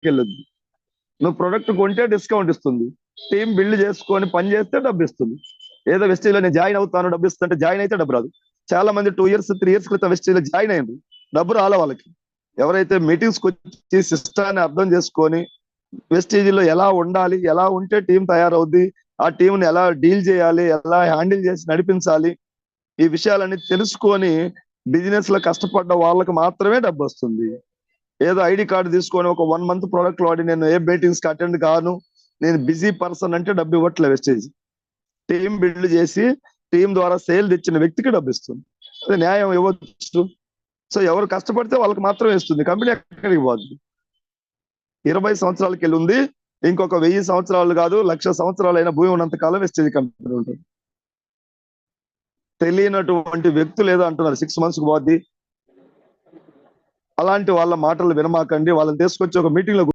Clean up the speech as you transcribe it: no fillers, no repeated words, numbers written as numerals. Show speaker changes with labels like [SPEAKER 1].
[SPEAKER 1] వెళ్ళొద్దు. నువ్వు ప్రొడక్ట్ కొంటే డిస్కౌంట్ ఇస్తుంది, టీం బిల్డ్ చేసుకొని పని చేస్తే డబ్బు ఇస్తుంది. ఏదో వెస్టేజ్ లో నేను జాయిన్ అవుతాను డబ్బు ఇస్తుంటే జాయిన్ అయితే డబ్బు రాదు. చాలా మంది 2 years 3 years క్రితం వెస్టేజ్ లో జాయిన్ అయ్యింది, డబ్బు రాలే వాళ్ళకి. ఎవరైతే మీటింగ్స్ వచ్చి సిస్టాన్ని అర్థం చేసుకొని వెస్టేజ్ లో ఎలా ఉండాలి, ఎలా ఉంటే టీం తయారవుద్ది, ఆ టీంని ఎలా డీల్ చేయాలి, ఎలా హ్యాండిల్ చేసి నడిపించాలి, ఈ విషయాలన్నీ తెలుసుకొని బిజినెస్ లో కష్టపడ్డ వాళ్ళకి మాత్రమే డబ్బు వస్తుంది. ఏదో ఐడి కార్డు తీసుకొని ఒక 1 month ప్రోడక్ట్ వాడి నేను ఏ మీటింగ్స్ కి అటెండ్ కాను, నేను బిజీ పర్సన్ అంటే డబ్బు ఇవ్వట్లే వెస్టేజ్. టీం బిల్డ్ చేసి టీం ద్వారా సేల్ తెచ్చిన వ్యక్తికి డబ్బు ఇస్తుంది. అది న్యాయం ఇవ్వచ్చు. సో ఎవరు కష్టపడితే వాళ్ళకి మాత్రమే ఇస్తుంది, కంపెనీ ఎక్కడికి పోద్ది. 20 సంవత్సరాలకి వెళ్ళి ఉంది, ఇంకొక 1000 సంవత్సరాలు కాదు 1,00,000 సంవత్సరాలు అయిన భూమి ఉన్నంత కాలం వెస్టేజ్ కంపెనీ ఉంటుంది. తెలియనటువంటి వ్యక్తులు ఏదో అంటున్నారు 6 months కు పోద్ది, అలాంటి వాళ్ళ మాటలు వినమాకండి. వాళ్ళని తీసుకొచ్చి ఒక మీటింగ్ లో